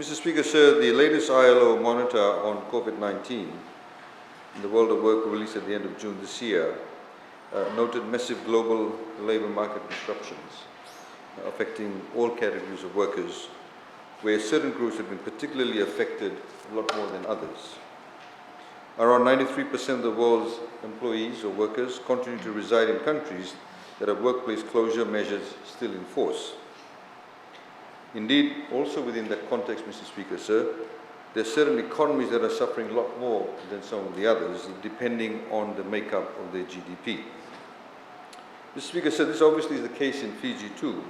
Mr. Speaker, sir, the latest ILO monitor on COVID-19 in the world of work released at the end of June this year noted massive global labor market disruptions affecting all categories of workers, where certain groups have been particularly affected a lot more than others. Around 93% of the world's employees or workers continue to reside in countries that have workplace closure measures still in force. Indeed, also within that context, Mr. Speaker, sir, there are certain economies that are suffering a lot more than some of the others, depending on the makeup of their GDP. Mr. Speaker, sir, this obviously is the case in Fiji too,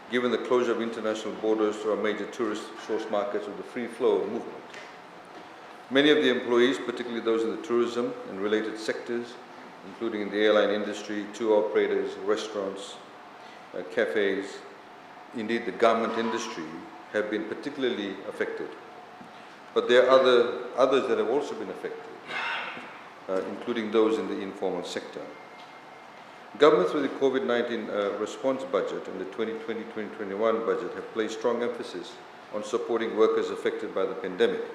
given the closure of international borders to our major tourist source markets with the free flow of movement. Many of the employees, particularly those in the tourism and related sectors, including in the airline industry, tour operators, restaurants, cafes, indeed the garment industry, have been particularly affected. But there are others that have also been affected, including those in the informal sector. Government, through the COVID-19 response budget and the 2020-2021 budget, have placed strong emphasis on supporting workers affected by the pandemic.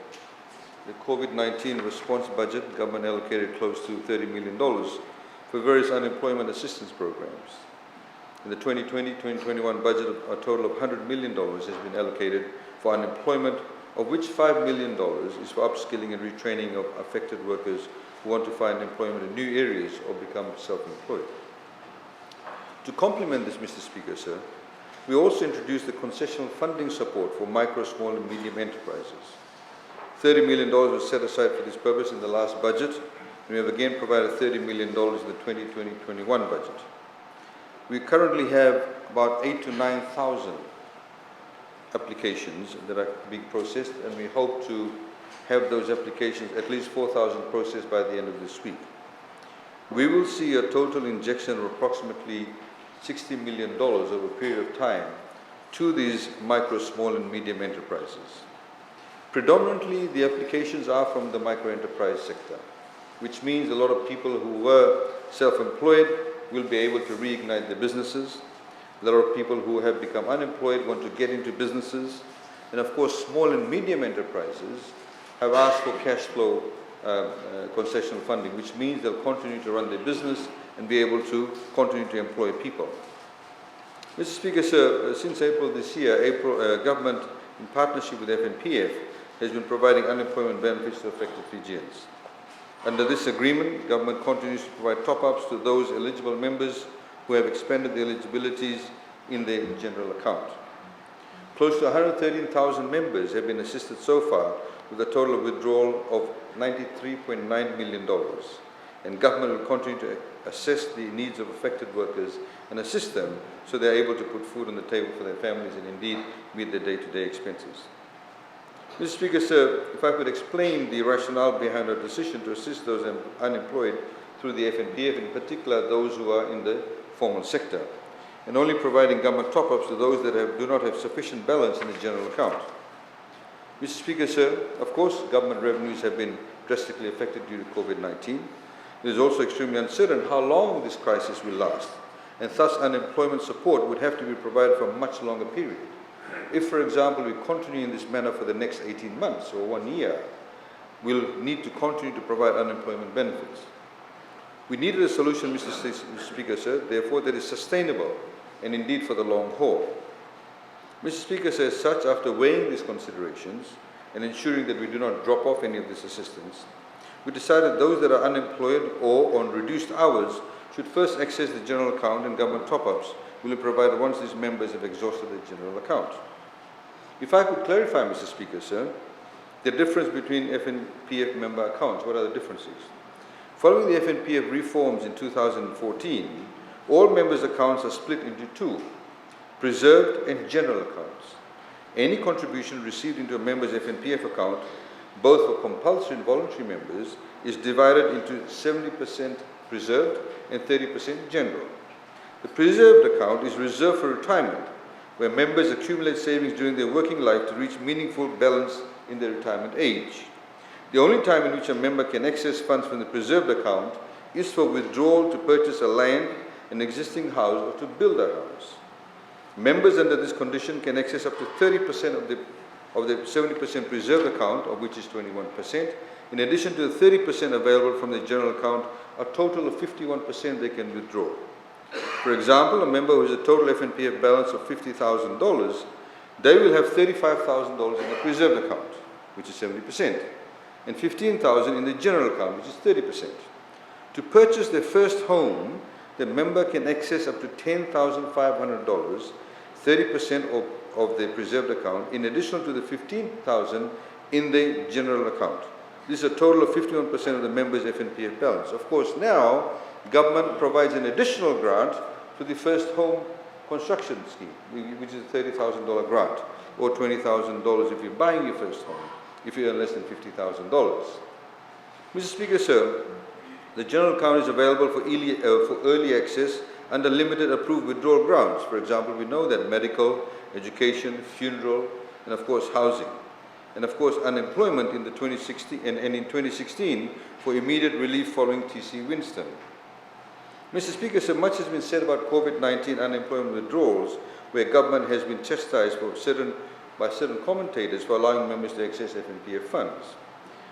The COVID-19 response budget, government allocated close to $30 million for various unemployment assistance programs. In the 2020-2021 budget, a total of $100 million has been allocated for unemployment, of which $5 million is for upskilling and retraining of affected workers who want to find employment in new areas or become self-employed. To complement this, Mr. Speaker, sir, we also introduced the concessional funding support for micro, small and medium enterprises. $30 million was set aside for this purpose in the last budget, and we have again provided $30 million in the 2020-21 budget. We currently have about 8,000 to 9,000 applications that are being processed, and we hope to have those applications, at least 4,000, processed by the end of this week. We will see a total injection of approximately $60 million over a period of time to these micro, small and medium enterprises. Predominantly, the applications are from the micro enterprise sector, which means a lot of people who were self-employed will be able to reignite their businesses. A lot of people who have become unemployed want to get into businesses. And of course, small and medium enterprises have asked for cash flow concessional funding, which means they'll continue to run their business and be able to continue to employ people. Mr. Speaker, sir, since April this year, government, in partnership with FNPF, has been providing unemployment benefits to affected Fijians. Under this agreement, government continues to provide top-ups to those eligible members who have expended their eligibilities in their general account. Close to 113,000 members have been assisted so far, with a total of withdrawal of $93.9 million. And government will continue to assess the needs of affected workers and assist them so they are able to put food on the table for their families and indeed meet their day-to-day expenses. Mr. Speaker, sir, if I could explain the rationale behind our decision to assist those unemployed through the FNPF, in particular those who are in the formal sector, and only providing government top-ups to those that do not have sufficient balance in the general account. Mr. Speaker, sir, of course, government revenues have been drastically affected due to COVID-19. It is also extremely uncertain how long this crisis will last, and thus unemployment support would have to be provided for a much longer period. If, for example, we continue in this manner for the next 18 months or 1 year, we'll need to continue to provide unemployment benefits. We needed a solution, Mr. Speaker, sir, therefore, that is sustainable and indeed for the long haul. Mr. Speaker, sir, as such, after weighing these considerations and ensuring that we do not drop off any of this assistance, we decided those that are unemployed or on reduced hours should first access the general account, and government top-ups will be provided once these members have exhausted the general account. If I could clarify, Mr. Speaker, sir, the difference between FNPF member accounts, what are the differences? Following the FNPF reforms in 2014, all members' accounts are split into two, preserved and general accounts. Any contribution received into a member's FNPF account, both for compulsory and voluntary members, is divided into 70% preserved and 30% general. The preserved account is reserved for retirement, where members accumulate savings during their working life to reach meaningful balance in their retirement age. The only time in which a member can access funds from the preserved account is for withdrawal to purchase a land, an existing house, or to build a house. Members under this condition can access up to 30% of the of the 70% reserved account, of which is 21%, in addition to the 30% available from the general account, a total of 51% they can withdraw. For example, a member who has a total FNPF balance of $50,000, they will have $35,000 in the reserved account, which is 70%, and $15,000 in the general account, which is 30%. To purchase their first home, the member can access up to $10,500, 30% of the preserved account, in addition to the $15,000 in the general account. This is a total of 51% of the member's FNPF balance. Of course, now, government provides an additional grant for the first home construction scheme, which is a $30,000 grant, or $20,000 if you're buying your first home, if you earn less than $50,000. Mr. Speaker, sir, the general account is available for early access under limited approved withdrawal grounds. For example, we know that medical, education, funeral, and of course housing. And of course unemployment in the 2016 and in 2016 for immediate relief following TC Winston. Mr. Speaker, so much has been said about COVID-19 unemployment withdrawals, where government has been chastised by certain commentators for allowing members to access FNPF funds.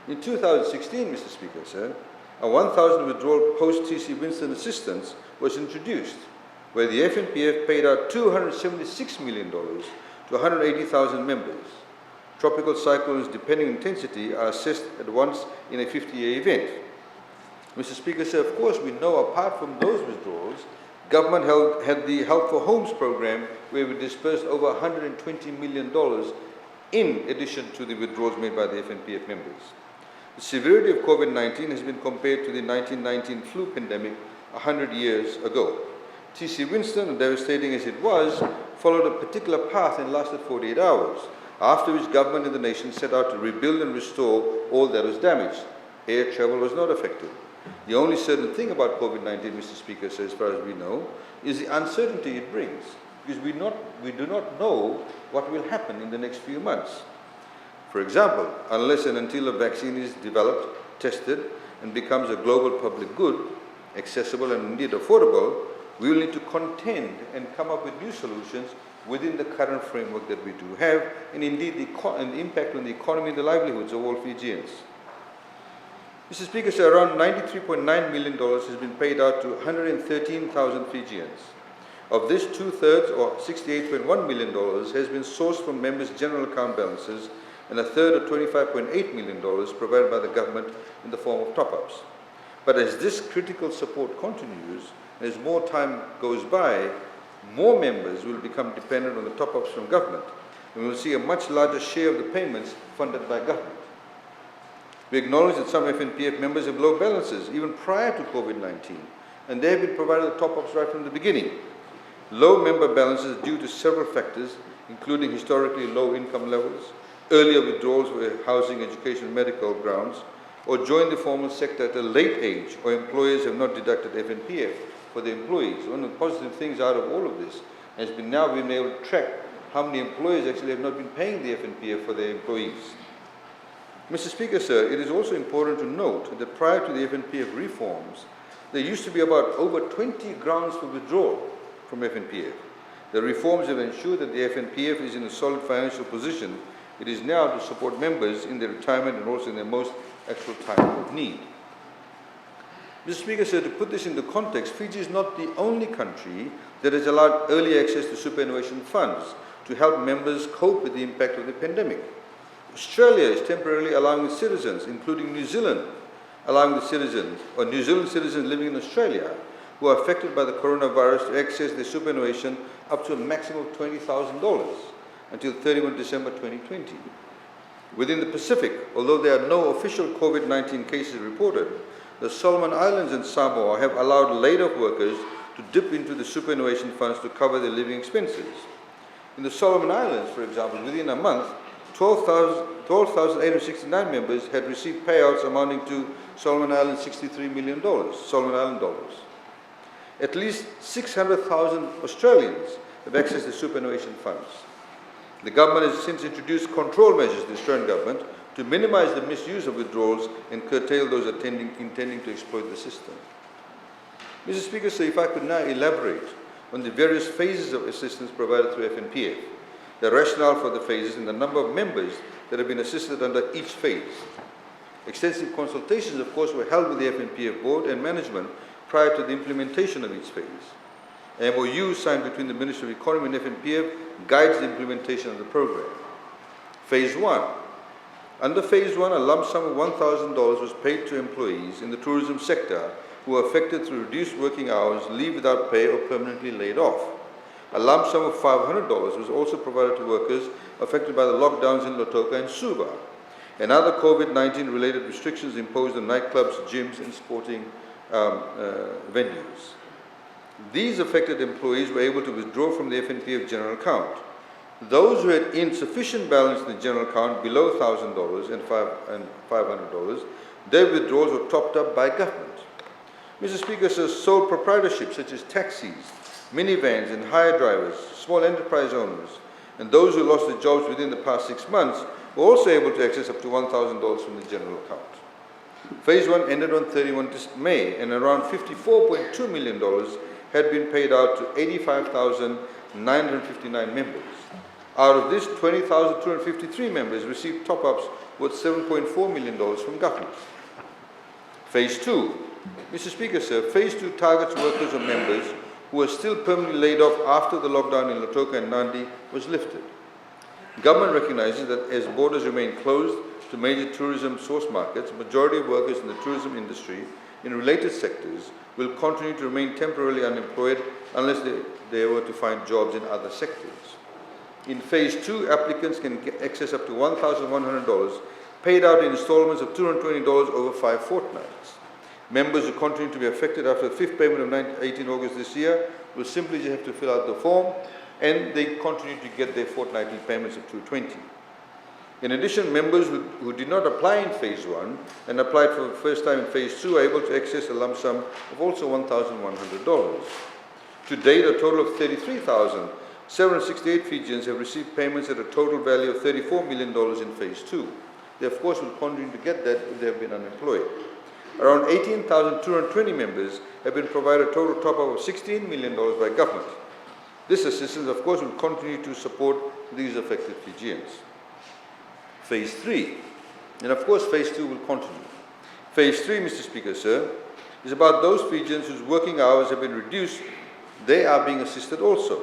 In 2016, Mr. Speaker, sir, a 1,000 withdrawal post-TC Winston assistance was introduced, where the FNPF paid out $276 million to 180,000 members. Tropical cyclones, depending on intensity, are assessed at once in a 50-year event. Mr. Speaker, sir, of course, we know apart from those withdrawals, government had the Help for Homes program, where we dispersed over $120 million in addition to the withdrawals made by the FNPF members. The severity of COVID-19 has been compared to the 1919 flu pandemic 100 years ago. TC Winston, devastating as it was, followed a particular path and lasted 48 hours, after which government and the nation set out to rebuild and restore all that was damaged. Air travel was not affected. The only certain thing about COVID-19, Mr. Speaker, so as far as we know, is the uncertainty it brings, because we do not know what will happen in the next few months. For example, unless and until a vaccine is developed, tested, and becomes a global public good, accessible and indeed affordable, we will need to contend and come up with new solutions within the current framework that we do have, and indeed the impact on the economy and the livelihoods of all Fijians. Mr. Speaker, so around $93.9 million has been paid out to 113,000 Fijians. Of this, 2/3, or $68.1 million, has been sourced from members' general account balances, and a third, or $25.8 million, provided by the government in the form of top-ups. But as this critical support continues, as more time goes by, more members will become dependent on the top-ups from government, and we will see a much larger share of the payments funded by government. We acknowledge that some FNPF members have low balances, even prior to COVID-19, and they have been provided the top-ups right from the beginning. Low member balances due to several factors, including historically low income levels, earlier withdrawals for housing, education, and medical grounds, or join the formal sector at a late age, or employers have not deducted FNPF for their employees. One of the positive things out of all of this has been now being able to track how many employers actually have not been paying the FNPF for their employees. Mr. Speaker, sir, it is also important to note that prior to the FNPF reforms, there used to be about over 20 grounds for withdrawal from FNPF. The reforms have ensured that the FNPF is in a solid financial position. It is now to support members in their retirement and also in their most actual time of need. Mr. Speaker, sir, to put this into context, Fiji is not the only country that has allowed early access to superannuation funds to help members cope with the impact of the pandemic. Australia is temporarily allowing its citizens, including New Zealand, allowing the citizens, or New Zealand citizens living in Australia, who are affected by the coronavirus to access their superannuation up to a maximum of $20,000 until 31 December 2020. Within the Pacific, although there are no official COVID-19 cases reported, the Solomon Islands and Samoa have allowed laid-off workers to dip into the superannuation funds to cover their living expenses. In the Solomon Islands, for example, within a month, 12,869 members had received payouts amounting to Solomon Islands $63 million, Solomon Island dollars. At least 600,000 Australians have accessed the superannuation funds. The government has since introduced control measures, the Australian government, to minimize the misuse of withdrawals and curtail those intending to exploit the system. Mr. Speaker, so if I could now elaborate on the various phases of assistance provided through FNPF. the rationale for the phases, and the number of members that have been assisted under each phase. Extensive consultations, of course, were held with the FNPF board and management prior to the implementation of each phase. An MOU signed between the Ministry of Economy and FNPF guides the implementation of the program. Phase 1. Under Phase 1, a lump sum of $1,000 was paid to employees in the tourism sector who were affected through reduced working hours, leave without pay, or permanently laid off. A lump sum of $500 was also provided to workers affected by the lockdowns in Lautoka and Suva, and other COVID-19 related restrictions imposed on nightclubs, gyms, and sporting venues. These affected employees were able to withdraw from the FNPF general account. Those who had insufficient balance in the general account below $1,000 and $500, their withdrawals were topped up by government. Mr. Speaker, sole proprietorship such as taxis, minivans and hire drivers, small enterprise owners, and those who lost their jobs within the past 6 months were also able to access up to $1,000 from the general account. Phase 1 ended on 31 May, and around $54.2 million had been paid out to 85,959 members. Out of this, 20,253 members received top-ups worth $7.4 million from government. Phase 2. Mr. Speaker, Phase 2 targets workers or members who were still permanently laid off after the lockdown in Lautoka and Nandi was lifted. Government recognizes that as borders remain closed to major tourism source markets, majority of workers in the tourism industry in related sectors will continue to remain temporarily unemployed unless they were to find jobs in other sectors. In Phase 2, applicants can access up to $1,100 paid out in installments of $220 over 5 fortnights. Members who continue to be affected after the 5th payment of 18 August this year will simply just have to fill out the form, and they continue to get their fortnightly payments of $220. In addition, members who did not apply in Phase 1 and applied for the first time in Phase 2 are able to access a lump sum of also $1,100. To date, a total of 33,768 Fijians have received payments at a total value of $34 million in Phase 2. They, of course, will continue to get that if they have been unemployed. Around 18,220 members have been provided a total top-up of $16 million by government. This assistance, of course, will continue to support these affected Fijians. Phase 3, and of course Phase 2 will continue. Phase 3, Mr. Speaker, is about those Fijians whose working hours have been reduced. They are being assisted also.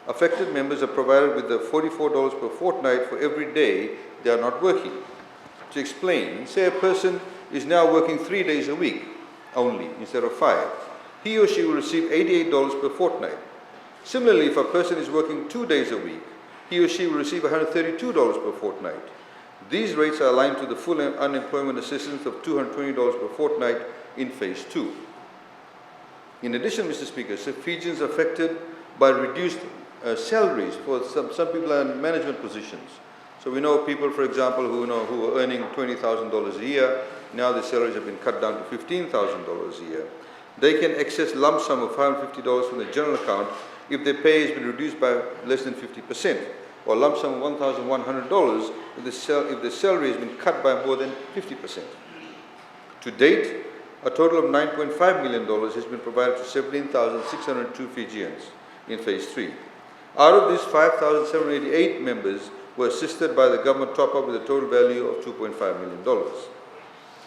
Affected members are provided with the $44 per fortnight for every day they are not working. To explain, say a person is now working 3 days a week only instead of 5. He or she will receive $88 per fortnight. Similarly, if a person is working 2 days a week, he or she will receive $132 per fortnight. These rates are aligned to the full unemployment assistance of $220 per fortnight in Phase 2. In addition, Mr. Speaker, Fijians affected by reduced salaries for some people are in management positions. So we know people, for example, who are earning $20,000 a year. Now the salaries have been cut down to $15,000 a year. They can access lump sum of $550 from the general account if their pay has been reduced by less than 50%, or lump sum of $1,100 if the salary has been cut by more than 50%. To date, a total of $9.5 million has been provided to 17,602 Fijians in Phase 3. Out of these, 5,788 members were assisted by the government top-up with a total value of $2.5 million.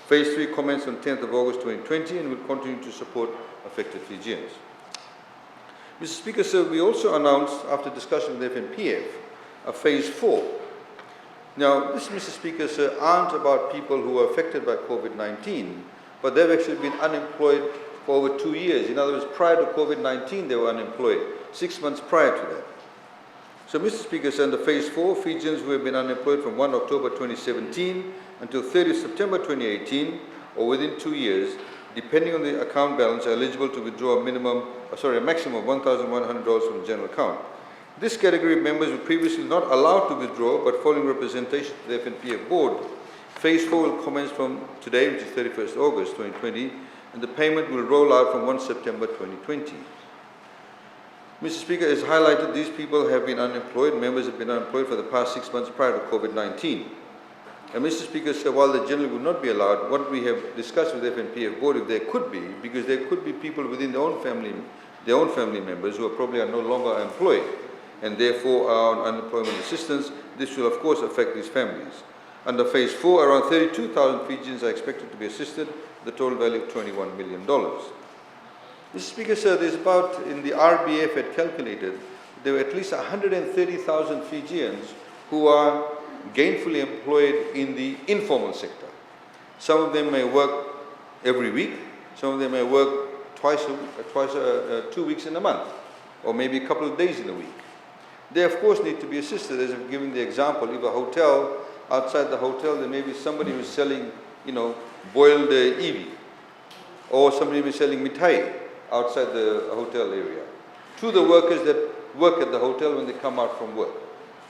Phase 3 commenced on 10th of August 2020 and will continue to support affected Fijians. Mr. Speaker, we also announced, after discussion with FNPF, a Phase 4. Now, this, Mr. Speaker, aren't about people who are affected by COVID-19, but they've actually been unemployed for over 2 years. In other words, prior to COVID-19, they were unemployed, 6 months prior to that. So, Mr. Speaker, under Phase 4, Fijians who have been unemployed from 1 October 2017 until 30 September 2018, or within 2 years, depending on the account balance, are eligible to withdraw a maximum of $1,100 from the general account. This category of members were previously not allowed to withdraw, but following representation to the FNPF board, Phase 4 will commence from today, which is 31st August 2020, and the payment will roll out from 1 September 2020. Mr. Speaker, as highlighted, these people have been unemployed. Members have been unemployed for the past 6 months prior to COVID-19. And Mr. Speaker, while they generally would not be allowed, what we have discussed with the FNPF board, if there could be, because there could be people within their own family members who are probably no longer employed, and therefore are on unemployment assistance. This will of course affect these families. Under phase 4, around 32,000 Fijians are expected to be assisted, the total value of $21 million. Mr. Speaker, sir, there's about, in the RBF had calculated, there were at least 130,000 Fijians who are gainfully employed in the informal sector. Some of them may work every week, some of them may work 2 weeks in a month, or maybe a couple of days in a week. They of course need to be assisted, as I've given the example. If a hotel, outside the hotel there may be somebody who's selling, boiled ebi, or somebody who's selling mithai outside the hotel area, to the workers that work at the hotel when they come out from work.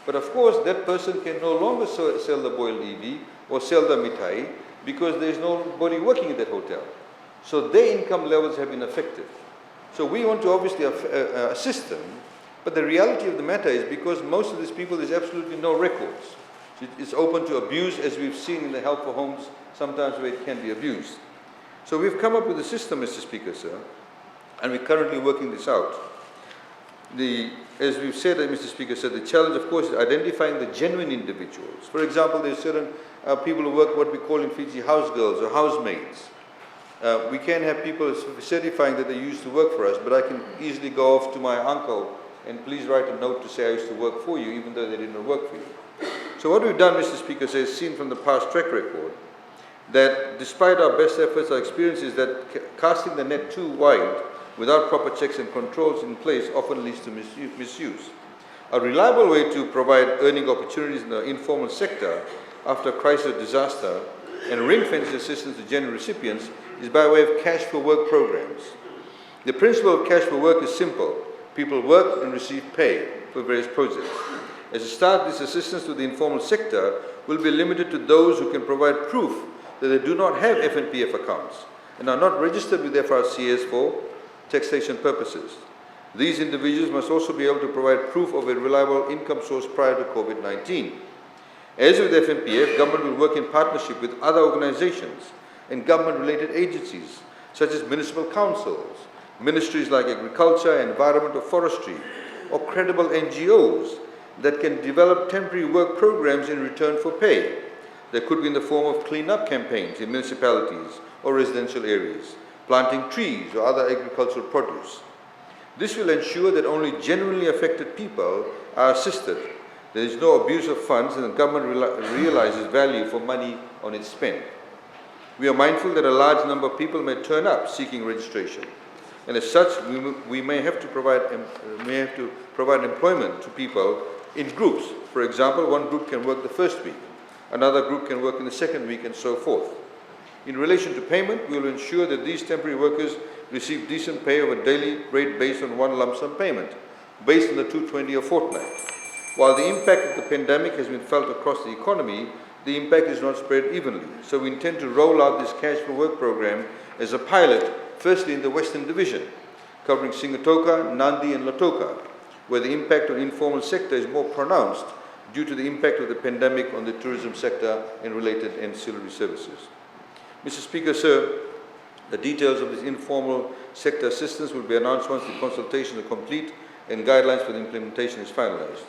But of course that person can no longer sell the boiled ebi or sell the mithai because there's nobody working at that hotel. So their income levels have been affected. So we want to obviously assist them, but the reality of the matter is, because most of these people, there's absolutely no records. It's open to abuse, as we've seen in the help for homes, sometimes where it can be abused. So we've come up with a system, Mr. Speaker, sir, and we're currently working this out. As we've said, Mr. Speaker, sir, the challenge, of course, is identifying the genuine individuals. For example, there's certain people who work what we call in Fiji house girls or housemaids. We can have people certifying that they used to work for us, but I can easily go off to my uncle and please write a note to say I used to work for you, even though they didn't work for you. So what we've done, Mr. Speaker, is seen from the past track record that despite our best efforts, our experience is that casting the net too wide without proper checks and controls in place often leads to misuse. A reliable way to provide earning opportunities in the informal sector after crisis or disaster and ring-fence assistance to genuine recipients is by way of cash for work programs. The principle of cash for work is simple. People work and receive pay for various projects. As a start, this assistance to the informal sector will be limited to those who can provide proof that they do not have FNPF accounts and are not registered with FRCS for taxation purposes. These individuals must also be able to provide proof of a reliable income source prior to COVID-19. As with FNPF, government will work in partnership with other organizations and government-related agencies, such as municipal councils, ministries like agriculture, environment or forestry, or credible NGOs that can develop temporary work programs in return for pay. They could be in the form of clean-up campaigns in municipalities or residential areas, planting trees or other agricultural produce. This will ensure that only genuinely affected people are assisted. There is no abuse of funds, and the government realizes value for money on its spend. We are mindful that a large number of people may turn up seeking registration, and as such, we may have to provide employment to people in groups. For example, one group can work the first week, another group can work in the second week, and so forth. In relation to payment, we will ensure that these temporary workers receive decent pay of a daily rate based on one lump sum payment, based on the 220 a fortnight. While the impact of the pandemic has been felt across the economy, the impact is not spread evenly. So we intend to roll out this Cash for Work program as a pilot, firstly in the Western Division, covering Sigatoka, Nandi and Lautoka, where the impact on the informal sector is more pronounced due to the impact of the pandemic on the tourism sector and related ancillary services. Mr. Speaker, sir, the details of this informal sector assistance will be announced once the consultations are complete and guidelines for the implementation is finalized.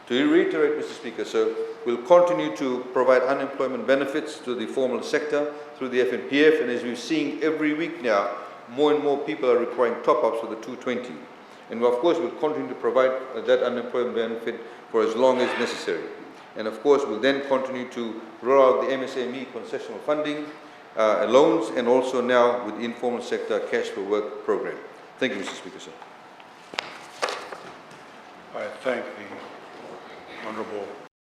To reiterate, Mr. Speaker, sir, we'll continue to provide unemployment benefits to the formal sector through the FNPF, and as we're seeing every week now, more and more people are requiring top-ups for the 220. And of course, we'll continue to provide that unemployment benefit for as long as necessary. And of course, we'll then continue to roll out the MSME concessional funding, loans, and also now with the informal sector Cash for Work program. Thank you, Mr. Speaker, sir. I thank the Honourable